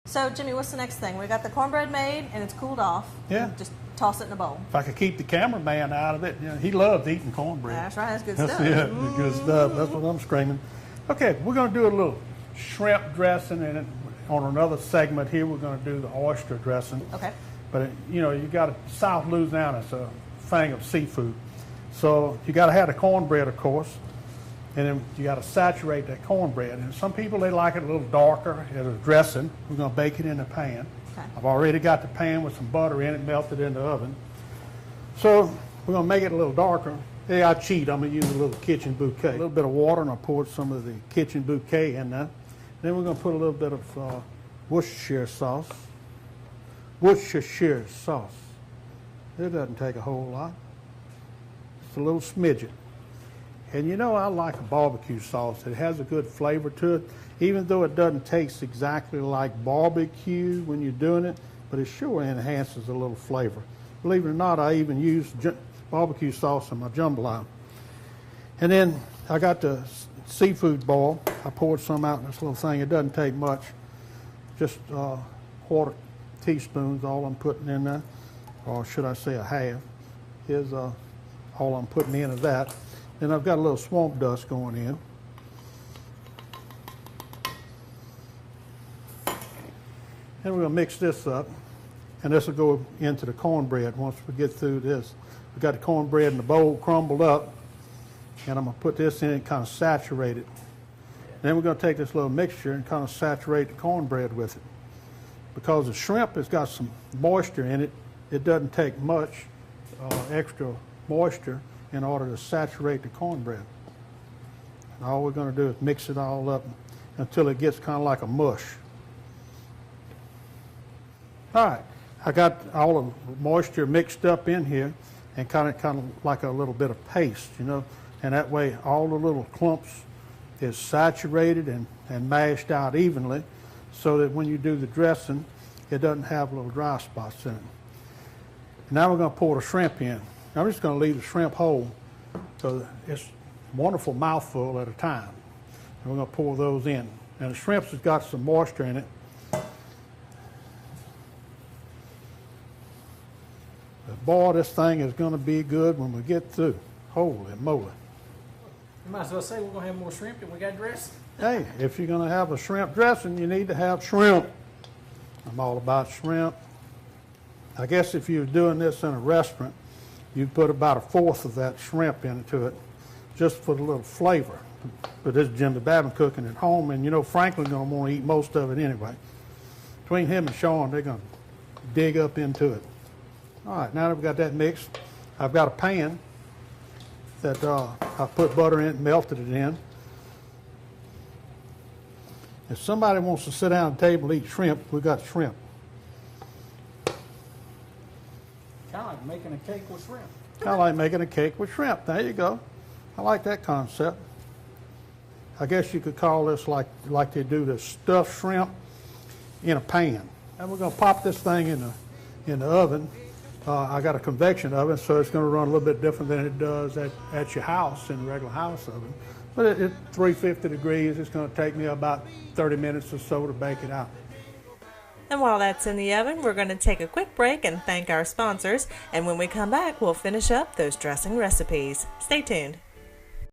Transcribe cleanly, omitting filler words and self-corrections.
So, Jimmy, what's the next thing? We got the cornbread made and it's cooled off. Yeah. Just toss it in a bowl. If I could keep the cameraman out of it, you know, he loves eating cornbread. That's right, that's good stuff. Yeah, good stuff. That's what I'm screaming. Okay, we're going to do a little shrimp dressing, and on another segment here, we're going to do the oyster dressing. Okay. But, you know, you got South Louisiana, it's a thing of seafood. So you got to have the cornbread, of course, and then you got to saturate that cornbread. And some people, they like it a little darker as a dressing. We're going to bake it in the pan. Okay. I've already got the pan with some butter in it, melted in the oven. So we're going to make it a little darker. Hey, I cheat. I'm going to use a little kitchen bouquet. A little bit of water, and I poured some of the kitchen bouquet in there. Then we're going to put a little bit of Worcestershire sauce. Worcestershire sauce. It doesn't take a whole lot. Just a little smidgen. And you know, I like a barbecue sauce. It has a good flavor to it, even though it doesn't taste exactly like barbecue when you're doing it, but it sure enhances a little flavor. Believe it or not, I even use barbecue sauce in my jambalaya. And then I got the seafood boil. I poured some out in this little thing. It doesn't take much, just quarter teaspoons, all I'm putting in there, or should I say a half, is all I'm putting in of that. Then I've got a little swamp dust going in. And we're going to mix this up, and this will go into the cornbread once we get through this. We've got the cornbread in the bowl crumbled up, and I'm going to put this in and kind of saturate it. Then we're going to take this little mixture and kind of saturate the cornbread with it. Because the shrimp has got some moisture in it, it doesn't take much extra moisture in order to saturate the cornbread. And all we're going to do is mix it all up until it gets kind of like a mush. All right, I got all the moisture mixed up in here and kind of like a little bit of paste, you know, and that way all the little clumps is saturated and mashed out evenly so that when you do the dressing, it doesn't have little dry spots in it. Now we're going to pour the shrimp in. I'm just going to leave the shrimp whole, so it's a wonderful mouthful at a time. And we're going to pour those in. And the shrimps has got some moisture in it. But boy, this thing is going to be good when we get through. Holy moly. You might as well say we're going to have more shrimp than we got dressing. Hey, if you're going to have a shrimp dressing, you need to have shrimp. I'm all about shrimp. I guess if you're doing this in a restaurant, you'd put about 1/4 of that shrimp into it, just for the little flavor. But this is Jimmy Babin cooking at home, and you know Franklin's going to want to eat most of it anyway. Between him and Sean, they're going to dig up into it. All right, now that we've got that mixed, I've got a pan that I put butter in, melted it in. If somebody wants to sit down at the table and eat shrimp, we got shrimp. Kind of like making a cake with shrimp. Kind of like making a cake with shrimp. There you go. I like that concept. I guess you could call this like they do the stuffed shrimp in a pan. And we're going to pop this thing in the oven. I got a convection oven, so it's going to run a little bit different than it does at your house, in a regular house oven. But at 350 degrees, it's going to take me about 30 minutes or so to bake it out. And while that's in the oven, we're going to take a quick break and thank our sponsors. And when we come back, we'll finish up those dressing recipes. Stay tuned.